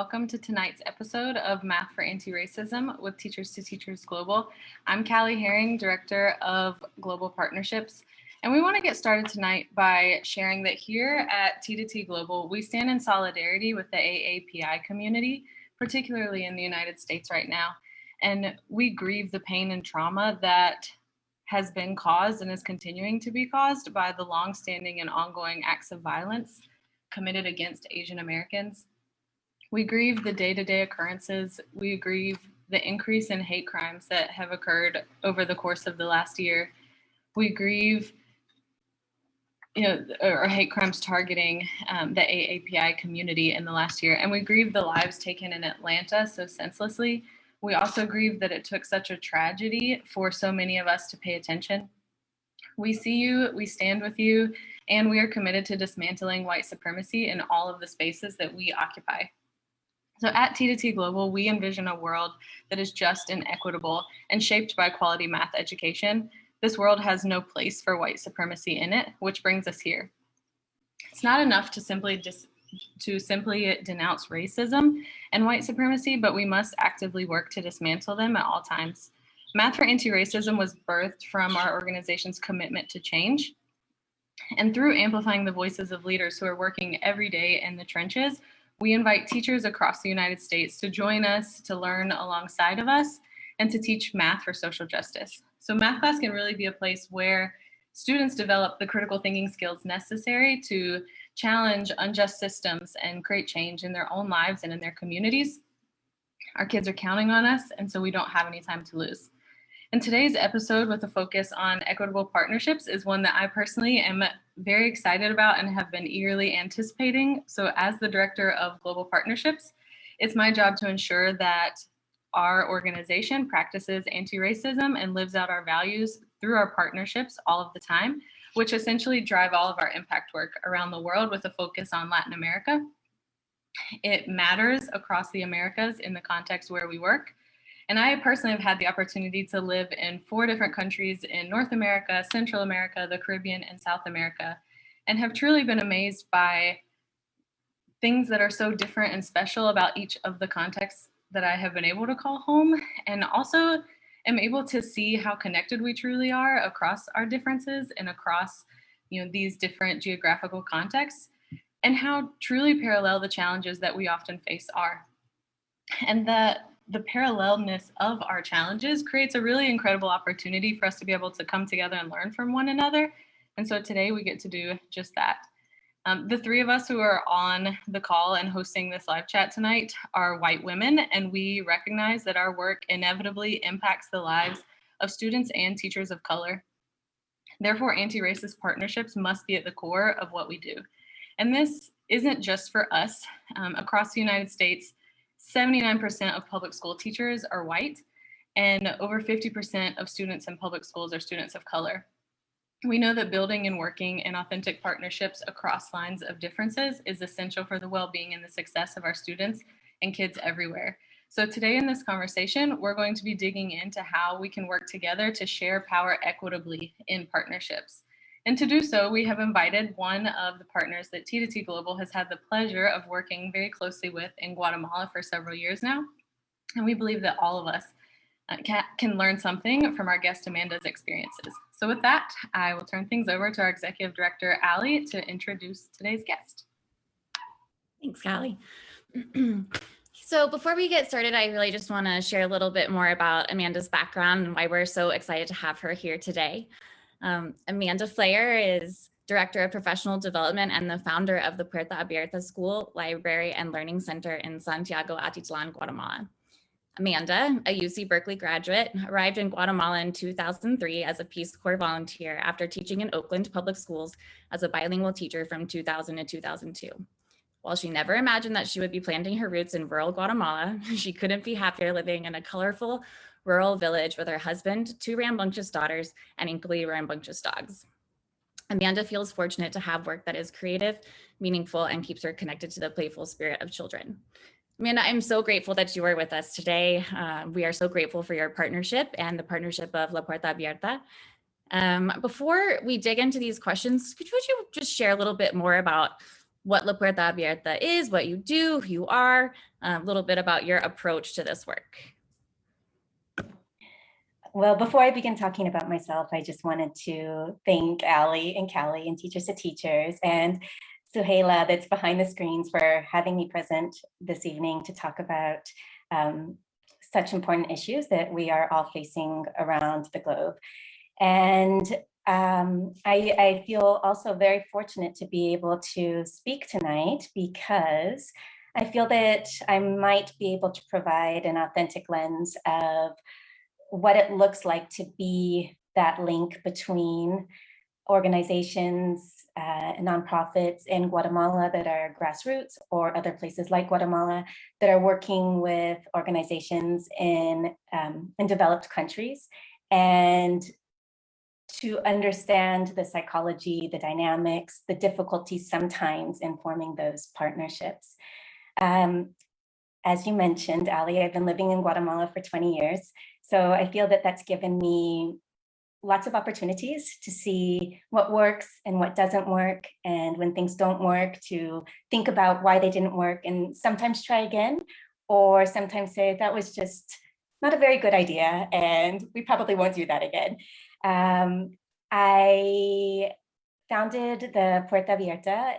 welcome to tonight's episode of Math for Antiracism with Teachers to Teachers Global. I'm Callie Herring, Director of Global Partnerships, and we want to get started tonight by sharing that here at T2T Global, we stand in solidarity with the AAPI community, particularly in the United States right now, and we grieve the pain and trauma that has been caused and is continuing to be caused by the longstanding and ongoing acts of violence committed against Asian Americans. We grieve the day-to-day occurrences. We grieve the increase in hate crimes that have occurred over the course of the last year. We grieve, or hate crimes targeting the AAPI community in the last year. And we grieve the lives taken in Atlanta so senselessly. We also grieve that it took such a tragedy for so many of us to pay attention. We see you, we stand with you, and we are committed to dismantling white supremacy in all of the spaces that we occupy. So at T2T Global, we envision a world that is just and equitable and shaped by quality math education. This world has no place for white supremacy in it, which brings us here. It's not enough to simply denounce racism and white supremacy, but we must actively work to dismantle them at all times. Math for Anti-Racism was birthed from our organization's commitment to change. And through amplifying the voices of leaders who are working every day in the trenches, we invite teachers across the United States to join us, to learn alongside of us, and to teach math for social justice. So math class can really be a place where students develop the critical thinking skills necessary to challenge unjust systems and create change in their own lives and in their communities. Our kids are counting on us, and so we don't have any time to lose. And today's episode with a focus on equitable partnerships is one that I personally am very excited about and have been eagerly anticipating. So as the Director of Global Partnerships, it's my job to ensure that our organization practices anti-racism and lives out our values through our partnerships all of the time, which essentially drive all of our impact work around the world with a focus on Latin America. It matters across the Americas in the context where we work. And I personally have had the opportunity to live in 4 different countries in North America, Central America, the Caribbean, and South America, and have truly been amazed by things that are so different and special about each of the contexts that I have been able to call home, and also am able to see how connected we truly are across our differences and across these different geographical contexts, and how truly parallel the challenges that we often face are. And the parallelness of our challenges creates a really incredible opportunity for us to be able to come together and learn from one another. And so today we get to do just that. The 3 of us who are on the call and hosting this live chat tonight are white women, and we recognize that our work inevitably impacts the lives of students and teachers of color. Therefore, anti-racist partnerships must be at the core of what we do. And this isn't just for us. Across the United States, 79% of public school teachers are white, and over 50% of students in public schools are students of color. We know that building and working in authentic partnerships across lines of differences is essential for the well-being and the success of our students and kids everywhere. So today in this conversation, we're going to be digging into how we can work together to share power equitably in partnerships. And to do so, we have invited one of the partners that T2T Global has had the pleasure of working very closely with in Guatemala for several years now. And we believe that all of us can learn something from our guest Amanda's experiences. So with that, I will turn things over to our Executive Director, Callie, to introduce today's guest. Thanks, Callie. So before we get started, I really just want to share a little bit more about Amanda's background and why we're so excited to have her here today. Amanda Flayer is Director of Professional Development and the founder of the Puerta Abierta School, Library, and Learning Center in Santiago Atitlán, Guatemala. Amanda, a UC Berkeley graduate, arrived in Guatemala in 2003 as a Peace Corps volunteer after teaching in Oakland public schools as a bilingual teacher from 2000 to 2002. While she never imagined that she would be planting her roots in rural Guatemala, she couldn't be happier living in a colorful rural village with her husband, 2 rambunctious daughters, and equally rambunctious dogs. Amanda feels fortunate to have work that is creative, meaningful, and keeps her connected to the playful spirit of children. Amanda, I'm so grateful that you are with us today. We are so grateful for your partnership and the partnership of La Puerta Abierta. Before we dig into these questions, would you just share a little bit more about what La Puerta Abierta is, what you do, who you are, a little bit about your approach to this work. Well, before I begin talking about myself, I just wanted to thank Ali and Callie and Teachers to Teachers and Suhaila that's behind the screens for having me present this evening to talk about such important issues that we are all facing around the globe. And I feel also very fortunate to be able to speak tonight because I feel that I might be able to provide an authentic lens of what it looks like to be that link between organizations, nonprofits in Guatemala that are grassroots or other places like Guatemala that are working with organizations in developed countries, and to understand the psychology, the dynamics, the difficulties sometimes in forming those partnerships. As you mentioned, Ali, I've been living in Guatemala for 20 years. So I feel that that's given me lots of opportunities to see what works and what doesn't work. And when things don't work, to think about why they didn't work and sometimes try again, or sometimes say that was just not a very good idea and we probably won't do that again. I founded the Puerta Abierta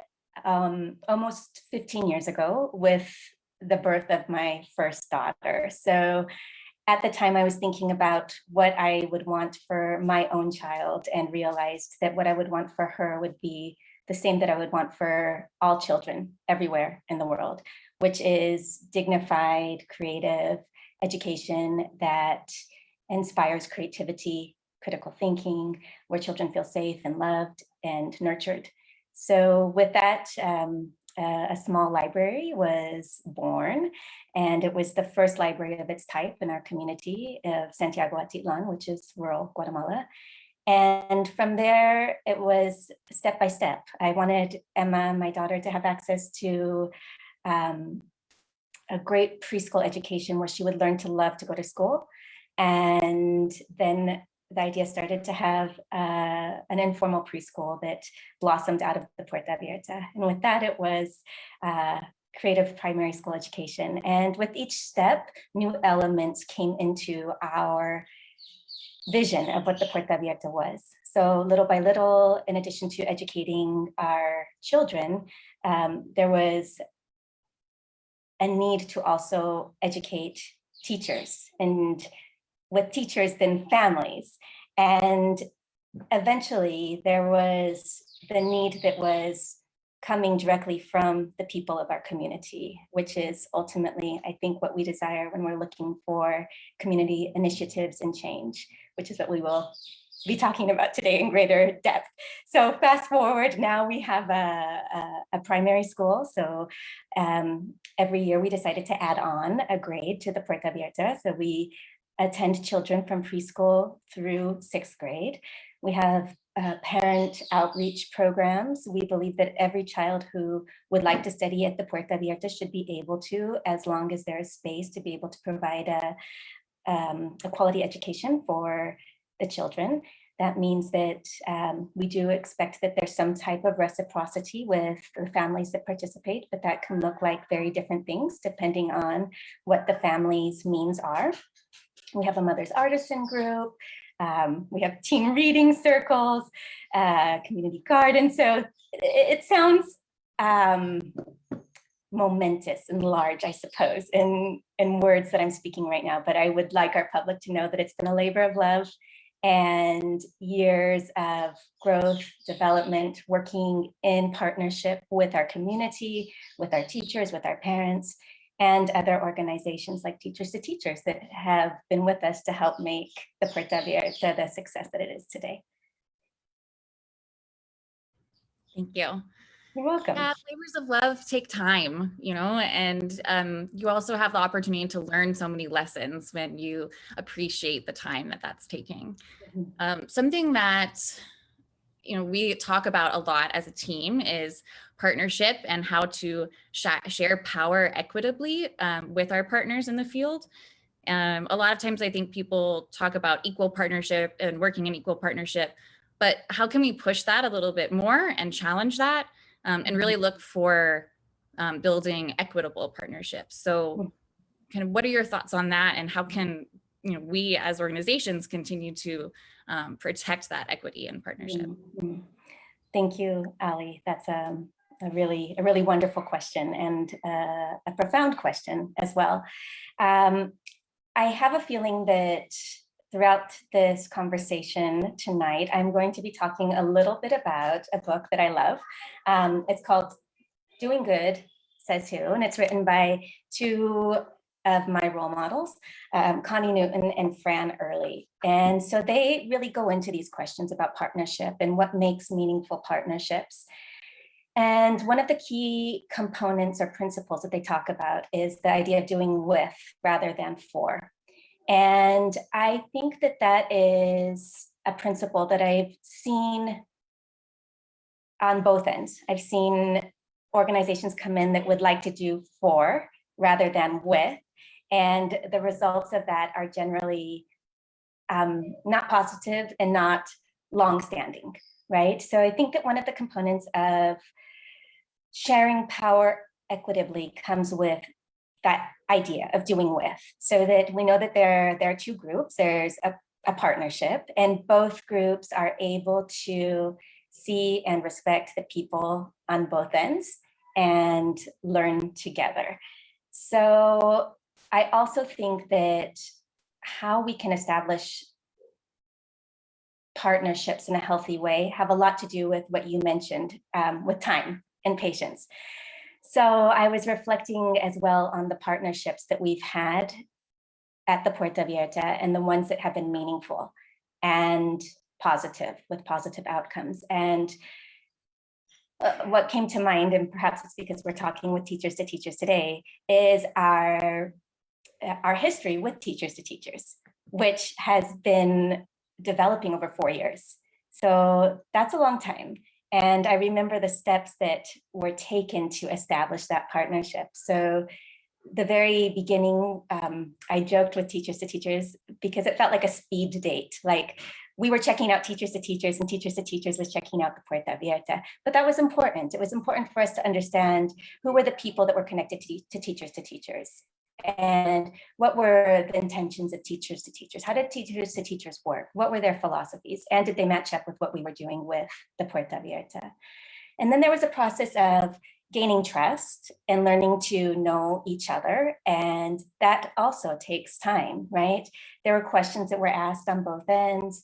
almost 15 years ago with the birth of my first daughter. So at the time I was thinking about what I would want for my own child and realized that what I would want for her would be the same that I would want for all children everywhere in the world, which is dignified, creative education that inspires creativity, critical thinking, where children feel safe and loved and nurtured. So with that, a small library was born, and it was the first library of its type in our community of Santiago Atitlán, which is rural Guatemala. And from there, it was step by step. I wanted Emma, my daughter, to have access to a great preschool education where she would learn to love to go to school. And then the idea started to have an informal preschool that blossomed out of the Puerta Abierta. And with that, it was creative primary school education. And with each step, new elements came into our vision of what the Puerta Abierta was. So little by little, in addition to educating our children, there was a need to also educate teachers, and with teachers, then families. And eventually there was the need that was coming directly from the people of our community, which is ultimately, I think, what we desire when we're looking for community initiatives and change, which is what we will be talking about today in greater depth. So fast forward, now we have a primary school. So every year we decided to add on a grade to the Puerta Abierta. So we attend children from preschool through 6th grade. We have parent outreach programs. We believe that every child who would like to study at the Puerta Abierta should be able to, as long as there is space to be able to provide a quality education for the children. That means that we do expect that there's some type of reciprocity with the families that participate, but that can look like very different things depending on what the family's means are. We have a mother's artisan group. We have teen reading circles, community garden. So it sounds momentous and large, I suppose, in words that I'm speaking right now, but I would like our public to know that it's been a labor of love and years of growth, development, working in partnership with our community, with our teachers, with our parents, and other organizations like Teachers to Teachers that have been with us to help make the Puerta Abierta the success that it is today. Thank you. You're welcome. Yeah, labors of love take time, you know, and you also have the opportunity to learn so many lessons when you appreciate the time that that's taking. Something that, you know, we talk about a lot as a team is partnership and how to share power equitably with our partners in the field. A lot of times I think people talk about equal partnership and working in equal partnership, but how can we push that a little bit more and challenge that? and really look for building equitable partnerships. So kind of what are your thoughts on that, and how can we as organizations continue to protect that equity and partnership? Thank you, Ali. That's a really wonderful question, and a profound question as well. I have a feeling that throughout this conversation tonight, I'm going to be talking a little bit about a book that I love. It's called Doing Good, Says Who, and it's written by two of my role models, Connie Newton and Fran Early. And so they really go into these questions about partnership and what makes meaningful partnerships. And one of the key components or principles that they talk about is the idea of doing with rather than for. And I think that that is a principle that I've seen on both ends. I've seen organizations come in that would like to do for rather than with, and the results of that are generally not positive and not long-standing, right? So I think that one of the components of sharing power equitably comes with that idea of doing with, so that we know that there are two groups. There's a partnership, and both groups are able to see and respect the people on both ends and learn together. So I also think that how we can establish partnerships in a healthy way have a lot to do with what you mentioned, with time and patience. So I was reflecting as well on the partnerships that we've had at the Puerta Abierta and the ones that have been meaningful and positive, with positive outcomes. And what came to mind, and perhaps it's because we're talking with Teachers to Teachers today, is our history with Teachers to Teachers, which has been developing over 4 years. So that's a long time. And I remember the steps that were taken to establish that partnership. So the very beginning, I joked with Teachers to Teachers because it felt like a speed date. Like we were checking out Teachers to Teachers and Teachers to Teachers was checking out the Puerta Abierta. But that was important. It was important for us to understand who were the people that were connected to Teachers to Teachers. And what were the intentions of Teachers to Teachers? How did Teachers to Teachers work? What were their philosophies? And did they match up with what we were doing with the Puerta Abierta? And then there was a process of gaining trust and learning to know each other. And that also takes time, right? There were questions that were asked on both ends.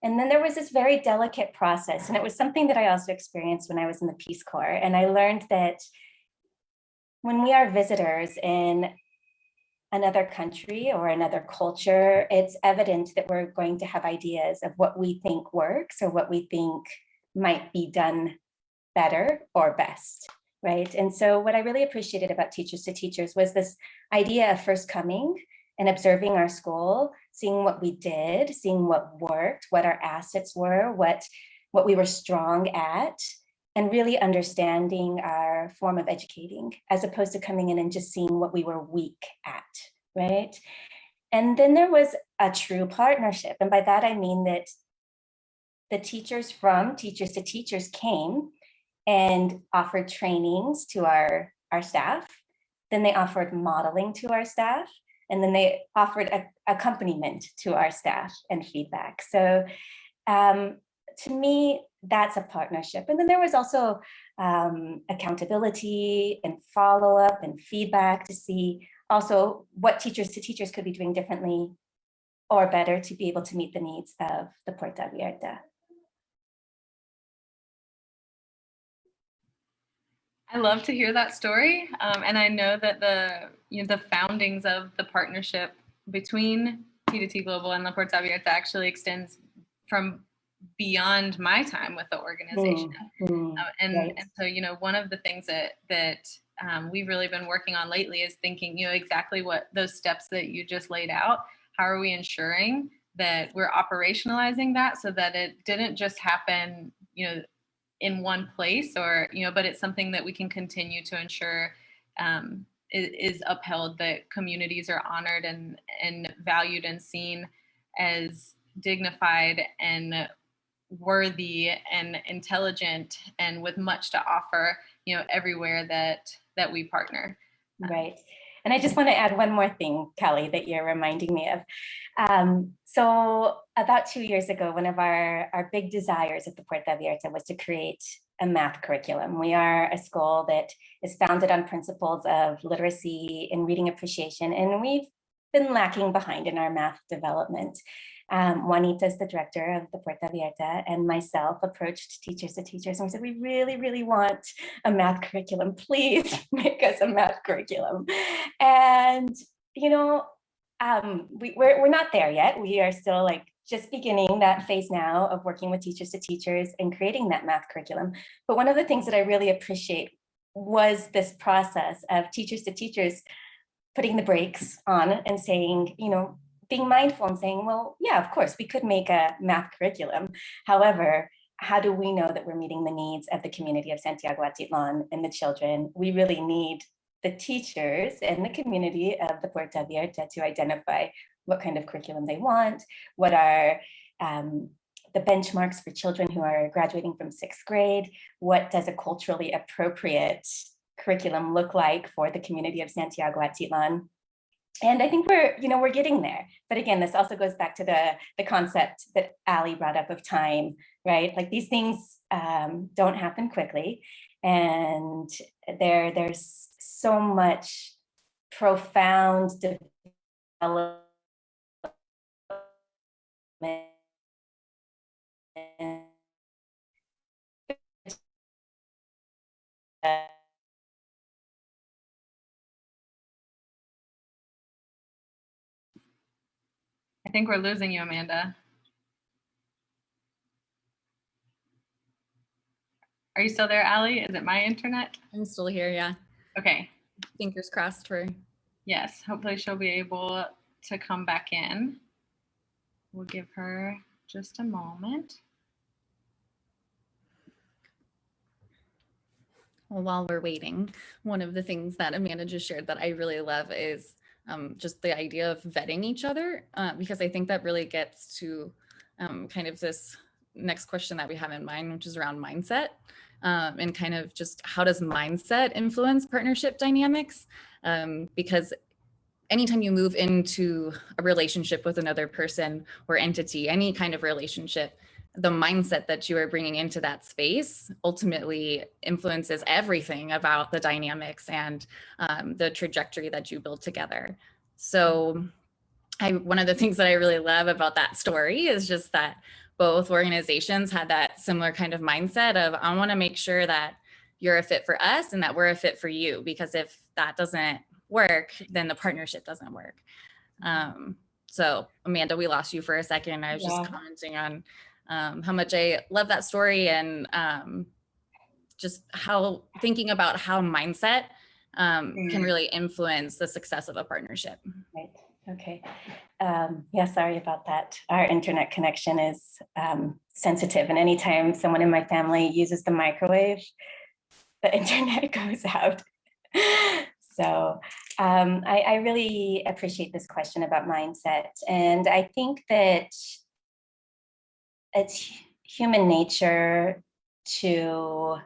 And then there was this very delicate process. And it was something that I also experienced when I was in the Peace Corps. And I learned that when we are visitors in another country or another culture, it's evident that we're going to have ideas of what we think works or what we think might be done better or best, right? And so what I really appreciated about Teachers to Teachers was this idea of first coming and observing our school, seeing what we did, seeing what worked, what our assets were, what we were strong at, and really understanding our form of educating, as opposed to coming in and just seeing what we were weak at, right? And then there was a true partnership. And by that, I mean that the teachers from Teachers to Teachers came and offered trainings to our staff. Then they offered modeling to our staff. And then they offered accompaniment to our staff and feedback. So to me, that's a partnership. And then there was also accountability and follow-up and feedback to see also what Teachers to Teachers could be doing differently or better to be able to meet the needs of the Puerta Abierta. I love to hear that story. And I know that the foundings of the partnership between T2T Global and La Puerta Abierta actually extends from beyond my time with the organization. And so, one of the things that we've really been working on lately is thinking, exactly what those steps that you just laid out, how are we ensuring that we're operationalizing that so that it didn't just happen, in one place or, but it's something that we can continue to ensure is upheld, that communities are honored and valued and seen as dignified and worthy and intelligent and with much to offer, you know, everywhere that we partner. Right. And I just want to add one more thing, Callie, that you're reminding me of. So about 2 years ago, one of our big desires at the Puerta Abierta was to create a math curriculum. We are a school that is founded on principles of literacy and reading appreciation, and we've been lacking behind in our math development. Juanita is the director of the Puerta Abierta, and myself approached Teachers to Teachers and we said, we really, really want a math curriculum. Please make us a math curriculum. And, you know, we're not there yet. We are still like just beginning that phase now of working with Teachers to Teachers and creating that math curriculum. But one of the things that I really appreciate was this process of Teachers to Teachers putting the brakes on and saying, you know, being mindful and saying, well, yeah, of course, we could make a math curriculum. However, how do we know that we're meeting the needs of the community of Santiago Atitlán and the children? We really need the teachers and the community of the Puerta Abierta to identify what kind of curriculum they want, what are the benchmarks for children who are graduating from 6th grade, what does a culturally appropriate curriculum look like for the community of Santiago Atitlán. And I think we're getting there. But again, this also goes back to the concept that Ali brought up of time, right? Like these things don't happen quickly. And there's so much profound development. I think we're losing you, Amanda. Are you still there, Ali? Is it my internet? I'm still here, yeah. Okay. Fingers crossed for. Yes, hopefully she'll be able to come back in. We'll give her just a moment. Well, while we're waiting, one of the things that Amanda just shared that I really love is just the idea of vetting each other, because I think that really gets to kind of this next question that we have in mind, which is around mindset, and kind of just how does mindset influence partnership dynamics? Because anytime you move into a relationship with another person or entity, any kind of relationship, the mindset that you are bringing into that space ultimately influences everything about the dynamics and the trajectory that you build together. So one of the things that I really love about that story is just that both organizations had that similar kind of mindset of, I want to make sure that you're a fit for us and that we're a fit for you, because if that doesn't work, then the partnership doesn't work. So Amanda, we lost you for a second. I was just commenting on how much I love that story and just how thinking about how mindset can really influence the success of a partnership. Right. Okay. Yeah, sorry about that. Our internet connection is sensitive, and anytime someone in my family uses the microwave, the internet goes out. So I really appreciate this question about mindset. And I think that it's human nature to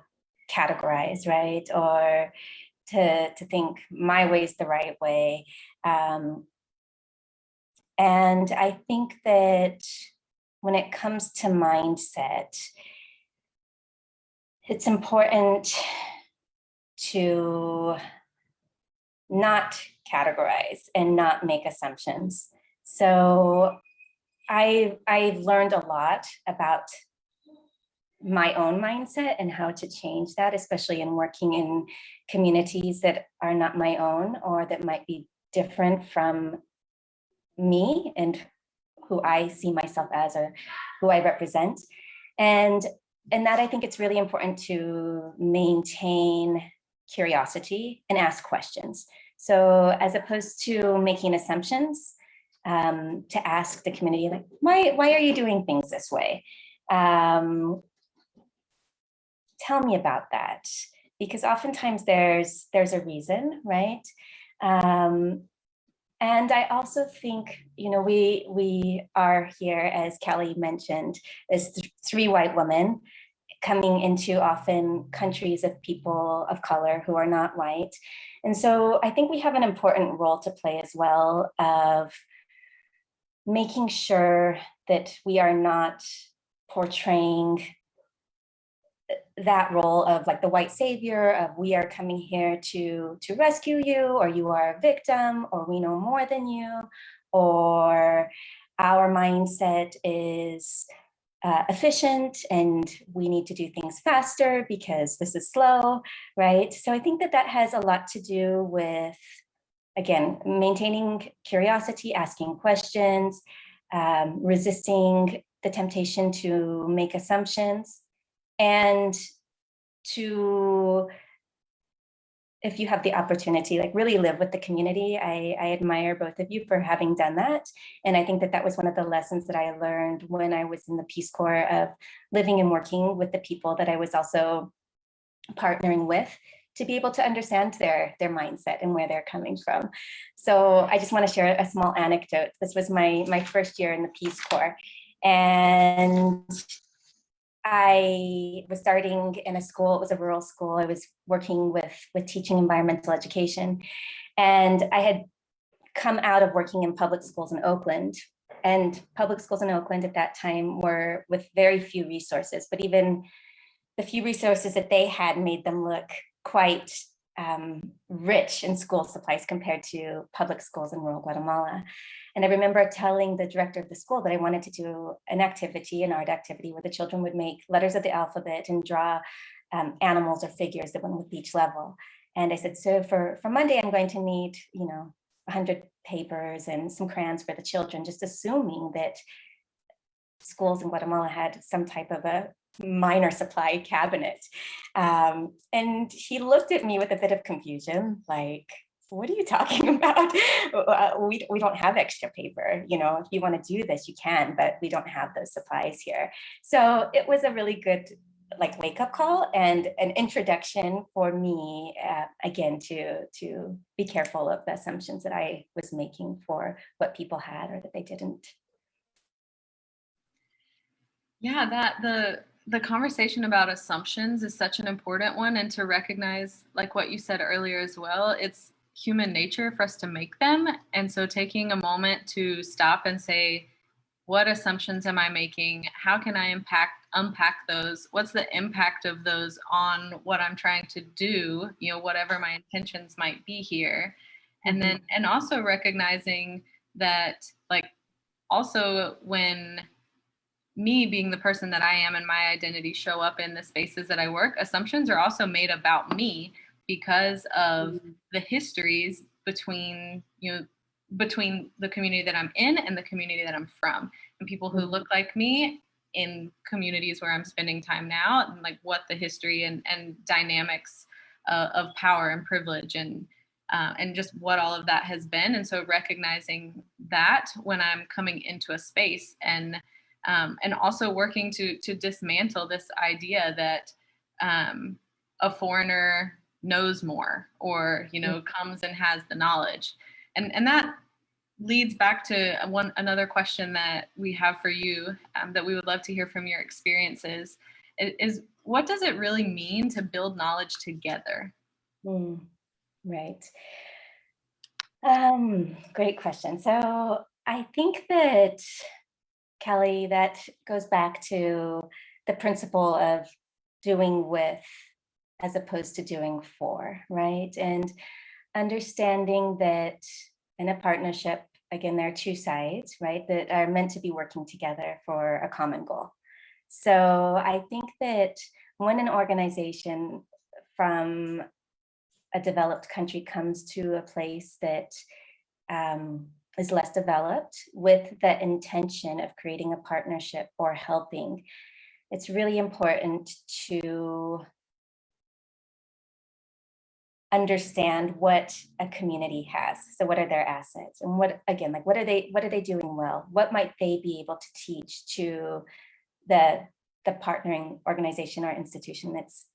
categorize, right? Or to think my way is the right way. And I think that when it comes to mindset, it's important to not categorize and not make assumptions. So I've learned a lot about my own mindset and how to change that, especially in working in communities that are not my own or that might be different from me and who I see myself as or who I represent. And that I think it's really important to maintain curiosity and ask questions. So as opposed to making assumptions, to ask the community, like, why are you doing things this way? Tell me about that, because oftentimes there's a reason, right? And And I also think, we are here, as Callie mentioned, as three white women coming into often countries of people of color who are not white. And so I think we have an important role to play as well of making sure that we are not portraying that role of like the white savior of we are coming here to rescue you, or you are a victim, or we know more than you, or our mindset is efficient and we need to do things faster because this is slow, right? So I think that has a lot to do with, again, maintaining curiosity, asking questions, resisting the temptation to make assumptions, and to, if you have the opportunity, like really live with the community. I admire both of you for having done that. And I think that was one of the lessons that I learned when I was in the Peace Corps, of living and working with the people that I was also partnering with, to be able to understand their mindset and where they're coming from. So I just want to share a small anecdote. This was my first year in the Peace Corps. And I was starting in a school. It was a rural school. I was working with teaching environmental education. And I had come out of working in public schools in Oakland. And public schools in Oakland at that time were with very few resources, but even the few resources that they had made them look quite rich in school supplies compared to public schools in rural Guatemala. And I remember telling the director of the school that I wanted to do an art activity, where the children would make letters of the alphabet and draw animals or figures that went with each level. And I said, so for Monday, I'm going to need, 100 papers and some crayons for the children, just assuming that schools in Guatemala had some type of a minor supply cabinet. And he looked at me with a bit of confusion, like, what are you talking about? We don't have extra paper. If you want to do this, you can, but we don't have those supplies here. So it was a really good wake-up call and an introduction for me, again, to be careful of the assumptions that I was making for what people had or that they didn't. Yeah, the conversation about assumptions is such an important one, and to recognize, like what you said earlier as well, it's human nature for us to make them. And so taking a moment to stop and say, what assumptions am I making? How can I unpack those? What's the impact of those on what I'm trying to do, whatever my intentions might be here. And then, and also recognizing that, also when me being the person that I am and my identity show up in the spaces that I work, assumptions are also made about me because of the histories between the community that I'm in and the community that I'm from, and people who look like me in communities where I'm spending time now, and what the history and dynamics of power and privilege and just what all of that has been. And so recognizing that when I'm coming into a space, and also working to dismantle this idea that a foreigner knows more, or comes and has the knowledge, and that leads back to another question that we have for you, that we would love to hear from your experiences, is what does it really mean to build knowledge together? Right. Great question. So I think that, Callie, that goes back to the principle of doing with as opposed to doing for, right? And understanding that in a partnership, again, there are two sides, right, that are meant to be working together for a common goal. So I think that when an organization from a developed country comes to a place that is less developed with the intention of creating a partnership or helping, it's really important to understand what a community has. So what are their assets, and what are they doing well? What might they be able to teach to the partnering organization or institution that's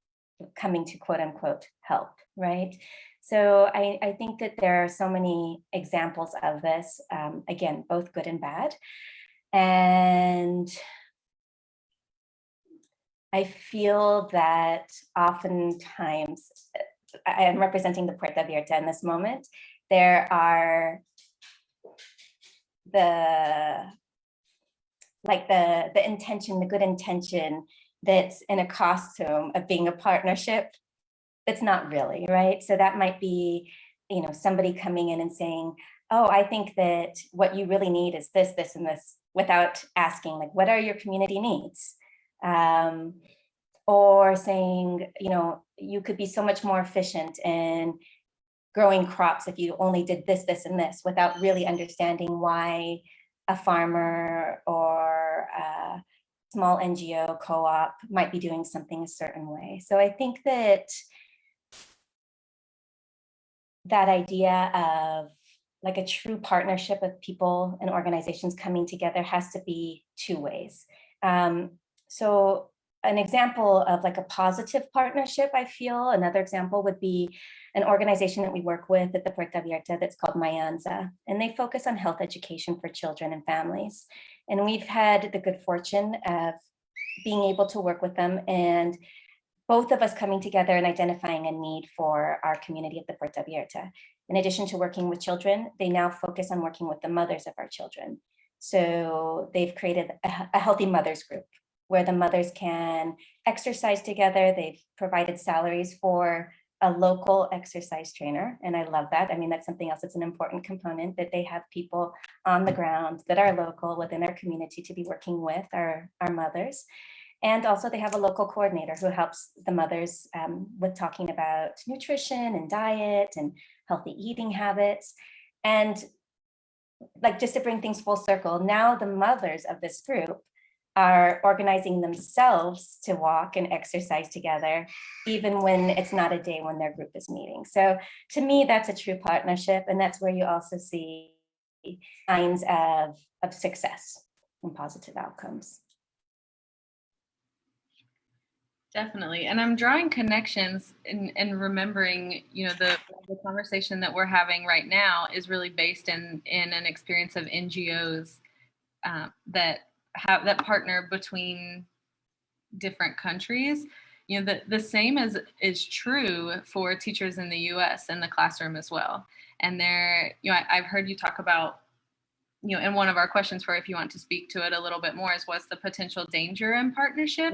coming to quote unquote help, right? So I think that there are so many examples of this, again, both good and bad. And I feel that oftentimes, I am representing the Puerta Abierta in this moment, there are the intention, the good intention that's in a costume of being a partnership. It's not really, right? So that might be, somebody coming in and saying, oh, I think that what you really need is this, this, and this, without asking, like, what are your community needs? Or saying, you could be so much more efficient in growing crops if you only did this, this, and this, without really understanding why a farmer or a small NGO co-op might be doing something a certain way. So I think that idea of like a true partnership of people and organizations coming together has to be two ways. So an example of like a positive partnership, I feel, another example would be an organization that we work with at the Puerta Abierta that's called Mayanza, and they focus on health education for children and families. And we've had the good fortune of being able to work with them, and both of us coming together and identifying a need for our community at the Puerta Abierta. In addition to working with children, they now focus on working with the mothers of our children. So they've created a healthy mothers group where the mothers can exercise together. They've provided salaries for a local exercise trainer, and I love that. I mean, that's something else that's an important component, that they have people on the ground that are local within our community to be working with our mothers. And also they have a local coordinator who helps the mothers with talking about nutrition and diet and healthy eating habits. And like, just to bring things full circle, now the mothers of this group are organizing themselves to walk and exercise together, even when it's not a day when their group is meeting. So to me, that's a true partnership. And that's where you also see signs of success and positive outcomes. Definitely. And I'm drawing connections and remembering, the conversation that we're having right now is really based in an experience of NGOs that partner between different countries. The same is true for teachers in the US and the classroom as well. And I've heard you talk about, and one of our questions for, if you want to speak to it a little bit more, is what's the potential danger in partnership?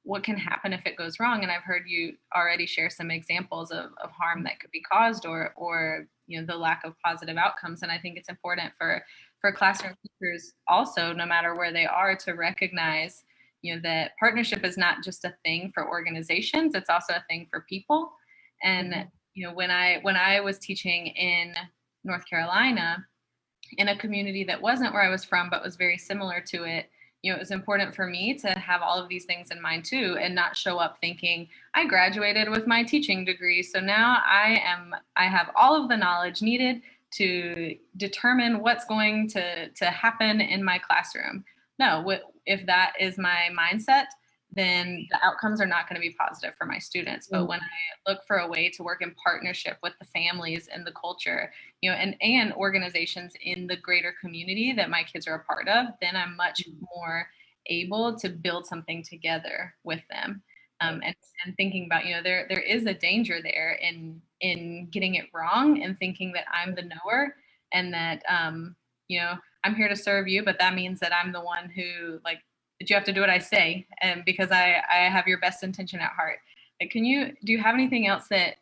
What can happen if it goes wrong? And I've heard you already share some examples of harm that could be caused or the lack of positive outcomes. And I think it's important for classroom teachers also, no matter where they are, to recognize, that partnership is not just a thing for organizations, it's also a thing for people. And, when I was teaching in North Carolina, in a community that wasn't where I was from, but was very similar to it, it was important for me to have all of these things in mind too, and not show up thinking I graduated with my teaching degree, so now I have all of the knowledge needed to determine what's going to happen in my classroom. No, if that is my mindset, then the outcomes are not going to be positive for my students. But when I look for a way to work in partnership with the families and the culture, and organizations in the greater community that my kids are a part of, then I'm much more able to build something together with them. And thinking about, there is a danger there in getting it wrong and thinking that I'm the knower and that, I'm here to serve you, but that means that I'm the one who, like, that you have to do what I say, and because I have your best intention at heart. Like, do you have anything else that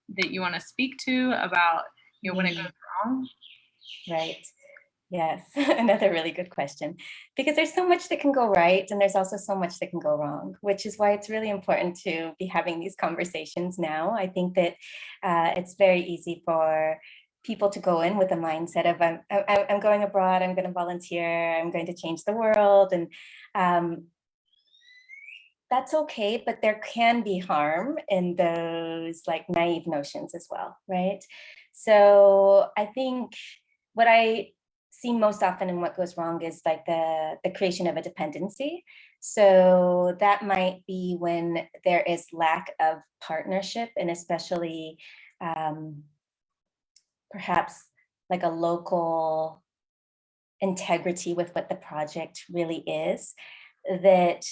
you want to speak to about, when it goes wrong? Right. Yes, another really good question, because there's so much that can go right, and there's also so much that can go wrong, which is why it's really important to be having these conversations now. I think that it's very easy for people to go in with a mindset of I'm going abroad, I'm going to volunteer, I'm going to change the world, and that's okay, but there can be harm in those like naive notions as well, right? So I think what I see most often in what goes wrong is like the creation of a dependency. So that might be when there is lack of partnership, and especially perhaps like a local integrity with what the project really is, that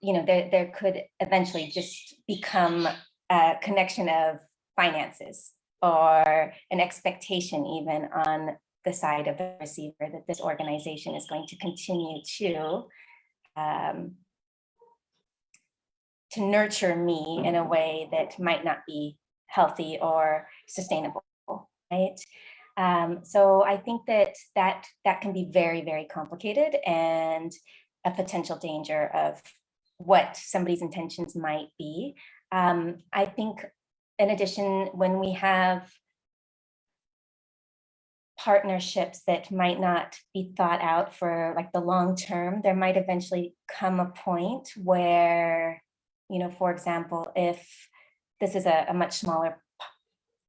you know, there could eventually just become a connection of finances or an expectation even on the side of the receiver that this organization is going to continue to nurture me in a way that might not be healthy or sustainable, right? So I think that can be very, very complicated and a potential danger of what somebody's intentions might be. I think in addition, when we have partnerships that might not be thought out for like the long term, there might eventually come a point where, you know, for example, if this is a much smaller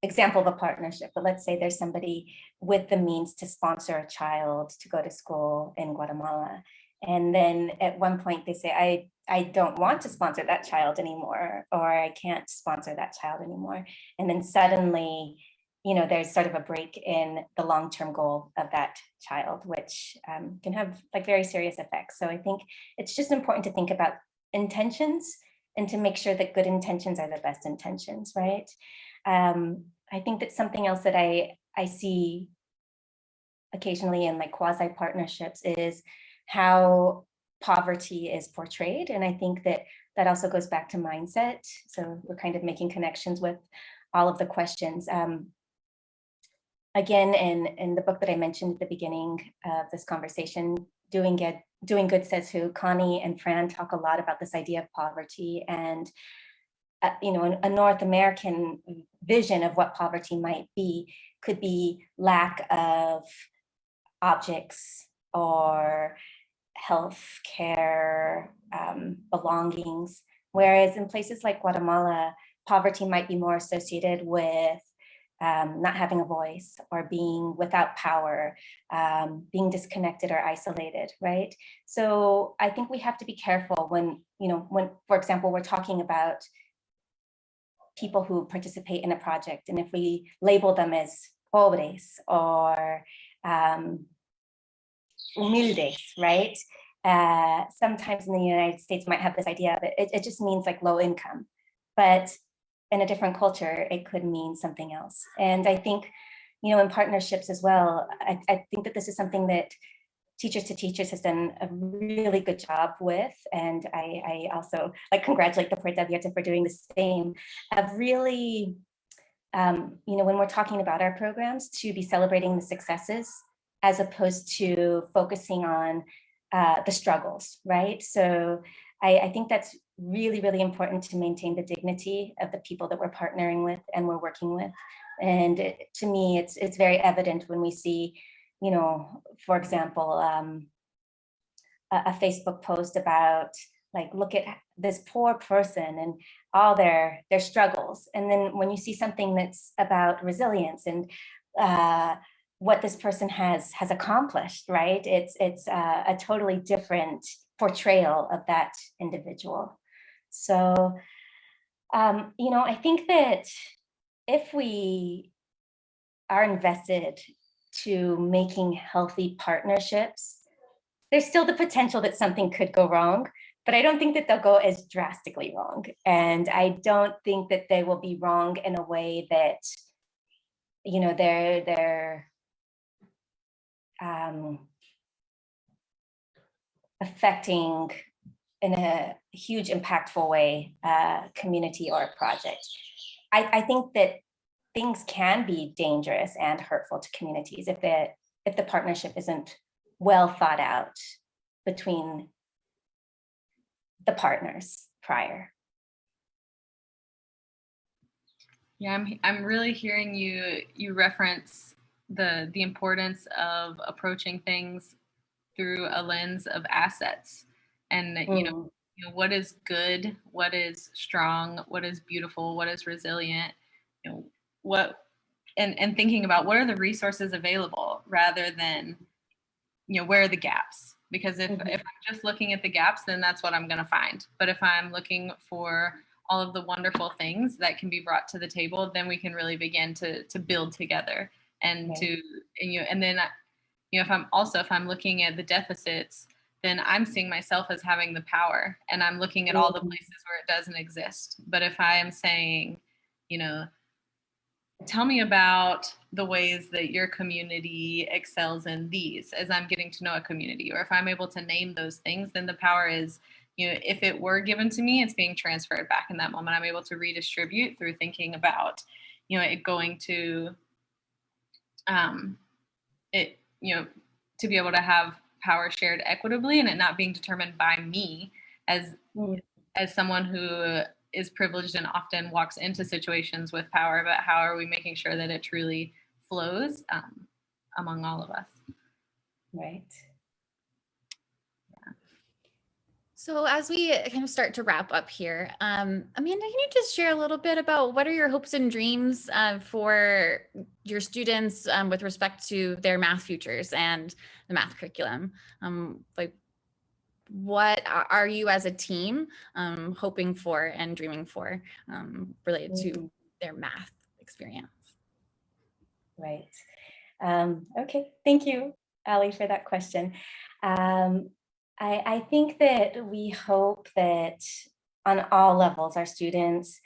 example of a partnership, but let's say there's somebody with the means to sponsor a child to go to school in Guatemala. And then at one point they say, I don't want to sponsor that child anymore, or I can't sponsor that child anymore. And then suddenly, you know, there's sort of a break in the long-term goal of that child, which can have like very serious effects. So I think it's just important to think about intentions and to make sure that good intentions are the best intentions, right? I think that something else that I see occasionally in like quasi partnerships is how poverty is portrayed. And I think that also goes back to mindset. So we're kind of making connections with all of the questions. Again, in the book that I mentioned at the beginning of this conversation, Doing Good Says Who, Connie and Fran talk a lot about this idea of poverty, and you know, a North American vision of what poverty might be could be lack of objects or health care, belongings. Whereas in places like Guatemala, poverty might be more associated with not having a voice or being without power, being disconnected or isolated, right? So I think we have to be careful when, you know, when, for example, we're talking about people who participate in a project, and if we label them as pobres or humildes, right? Sometimes in the United States might have this idea that it just means like low income, but in a different culture, it could mean something else. And I think, you know, in partnerships as well, I think that this is something that Teachers to Teachers has done a really good job with. And I also like congratulate the Puerta Abierta for doing the same, of really, you know, when we're talking about our programs, to be celebrating the successes as opposed to focusing on the struggles, right? So I think that's really, really important to maintain the dignity of the people that we're partnering with and we're working with. And to me, it's very evident when we see, you know, for example, a Facebook post about like, look at this poor person and all their struggles. And then when you see something that's about resilience and what this person has accomplished, right? It's a totally different portrayal of that individual. So, you know, I think that if we are invested to making healthy partnerships, there's still the potential that something could go wrong, but I don't think that they'll go as drastically wrong. And I don't think that they will be wrong in a way that, you know, they're affecting in a huge impactful way community or a project. I think that things can be dangerous and hurtful to communities if the partnership isn't well thought out between the partners prior. Yeah, I'm really hearing you reference the importance of approaching things through a lens of assets, and you know what is good, what is strong, what is beautiful, what is resilient, you know, what and thinking about what are the resources available rather than where are the gaps? Because if I'm just looking at the gaps, then that's what I'm going to find. But if I'm looking for all of the wonderful things that can be brought to the table, then we can really begin to build together and and then, if I'm looking at the deficits, then I'm seeing myself as having the power, and I'm looking at all the places where it doesn't exist. But if I am saying, tell me about the ways that your community excels in these, as I'm getting to know a community, or if I'm able to name those things, then the power is, if it were given to me, it's being transferred back in that moment. I'm able to redistribute through thinking about, it going to, to be able to have power shared equitably, and it not being determined by me as someone who is privileged and often walks into situations with power, but how are we making sure that it truly flows among all of us? Right. Yeah. So as we kind of start to wrap up here, Amanda, can you just share a little bit about what are your hopes and dreams for your students with respect to their math futures and the math curriculum? What are you as a team hoping for and dreaming for related to their math experience? Right. Okay, thank you, Callie, for that question. I think that we hope that on all levels, our students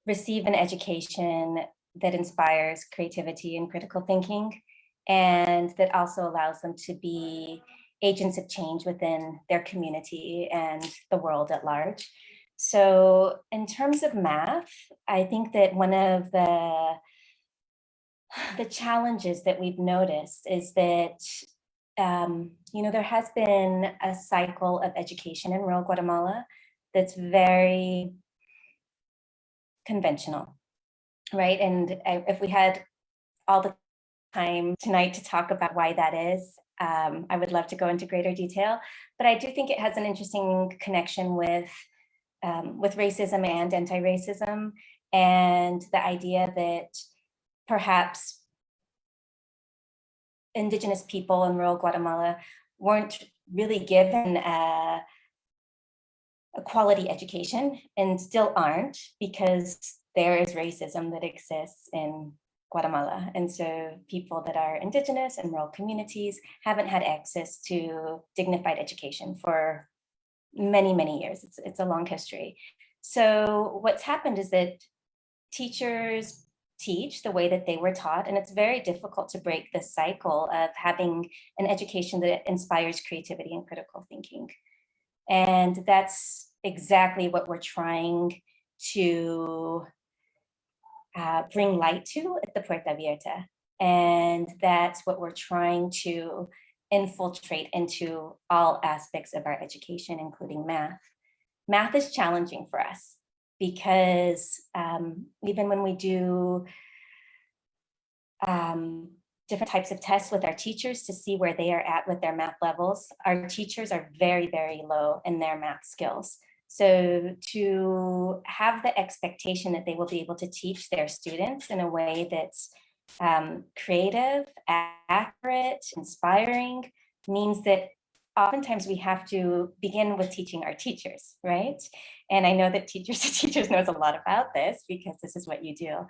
receive an education that inspires creativity and critical thinking, and that also allows them to be agents of change within their community and the world at large. So in terms of math, I think that one of the challenges that we've noticed is that, there has been a cycle of education in rural Guatemala that's very conventional, right? And if we had all the time tonight to talk about why that is, I would love to go into greater detail, but I do think it has an interesting connection with racism and anti-racism, and the idea that perhaps Indigenous people in rural Guatemala weren't really given a quality education, and still aren't, because there is racism that exists in Guatemala. And so people that are Indigenous and rural communities haven't had access to dignified education for many, many years. It's a long history. So what's happened is that teachers teach the way that they were taught, and it's very difficult to break the cycle of having an education that inspires creativity and critical thinking. And that's exactly what we're trying to bring light to at the Puerta Abierta. And that's what we're trying to infiltrate into all aspects of our education, including math. Math is challenging for us because even when we do different types of tests with our teachers to see where they are at with their math levels, our teachers are very, very low in their math skills. So to have the expectation that they will be able to teach their students in a way that's creative, accurate, inspiring, means that oftentimes we have to begin with teaching our teachers, right? And I know that Teachers to Teachers knows a lot about this because this is what you do.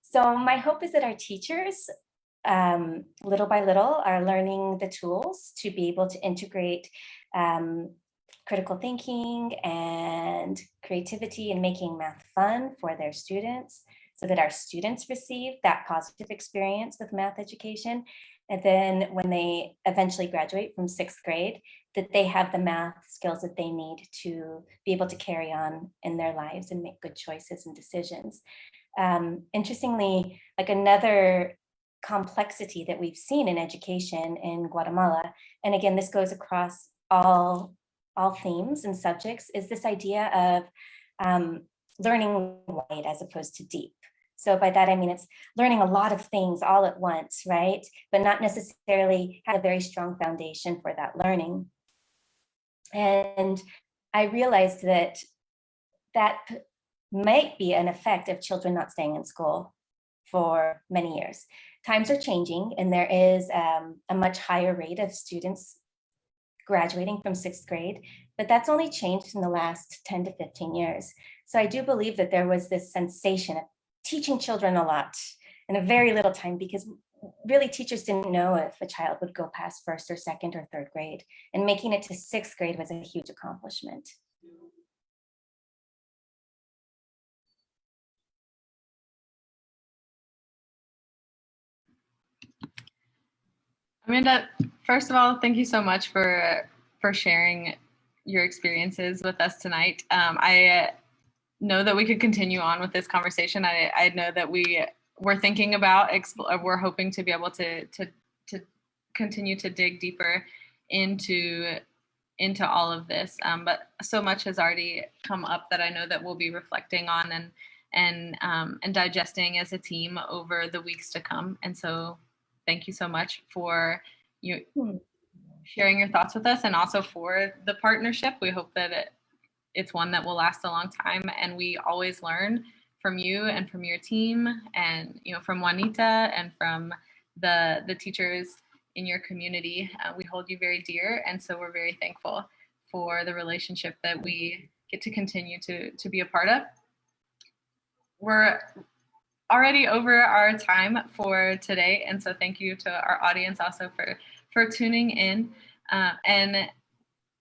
So my hope is that our teachers, little by little, are learning the tools to be able to integrate critical thinking and creativity and making math fun for their students, so that our students receive that positive experience with math education. And then when they eventually graduate from 6th grade, that they have the math skills that they need to be able to carry on in their lives and make good choices and decisions. Interestingly, like another complexity that we've seen in education in Guatemala, and again, this goes across all themes and subjects, is this idea of learning wide as opposed to deep. So by that, I mean, it's learning a lot of things all at once, right? But not necessarily have a very strong foundation for that learning. And I realized that that might be an effect of children not staying in school for many years. times are changing, and there is a much higher rate of students graduating from 6th grade, but that's only changed in the last 10 to 15 years. So I do believe that there was this sensation of teaching children a lot in a very little time, because really teachers didn't know if a child would go past 1st or 2nd or 3rd grade, and making it to 6th grade was a huge accomplishment. Amanda, first of all, thank you so much for sharing your experiences with us tonight. I know that we could continue on with this conversation. I know that we're thinking about, we're hoping to be able to continue to dig deeper into all of this. But so much has already come up that I know that we'll be reflecting on and digesting as a team over the weeks to come. And so thank you so much for you sharing your thoughts with us, and also for the partnership. We hope that it's one that will last a long time, and we always learn from you and from your team, and from Juanita and from the teachers in your community. We hold you very dear, and so we're very thankful for the relationship that we get to continue to be a part of. We're already over our time for today, and so thank you to our audience also for tuning in. And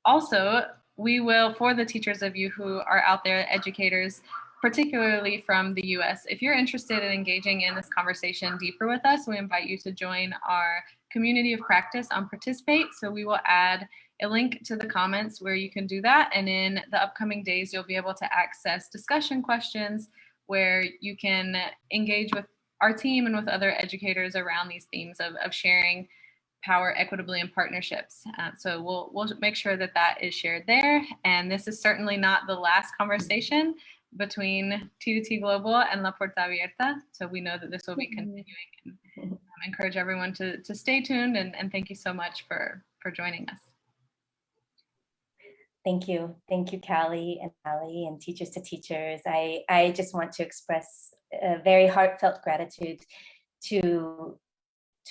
also, we will, for the teachers of you who are out there, educators, particularly from the US, if you're interested in engaging in this conversation deeper with us, we invite you to join our community of practice on Participate. So we will add a link to the comments where you can do that. And in the upcoming days, you'll be able to access discussion questions where you can engage with our team and with other educators around these themes of sharing power equitably in partnerships. So we'll make sure that is shared there. And this is certainly not the last conversation between T2T Global and La Puerta Abierta. So we know that this will be continuing. And encourage everyone to stay tuned, and thank you so much for joining us. Thank you, Callie and Callie, and Teachers to Teachers. I just want to express a very heartfelt gratitude to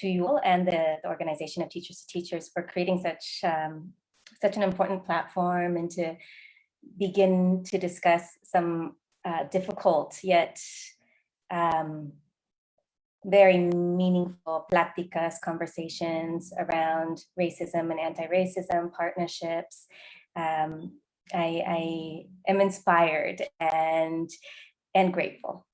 you all and the organization of Teachers to Teachers for creating such an important platform, and to begin to discuss some difficult yet very meaningful pláticas, conversations around racism and anti-racism partnerships. I am inspired and grateful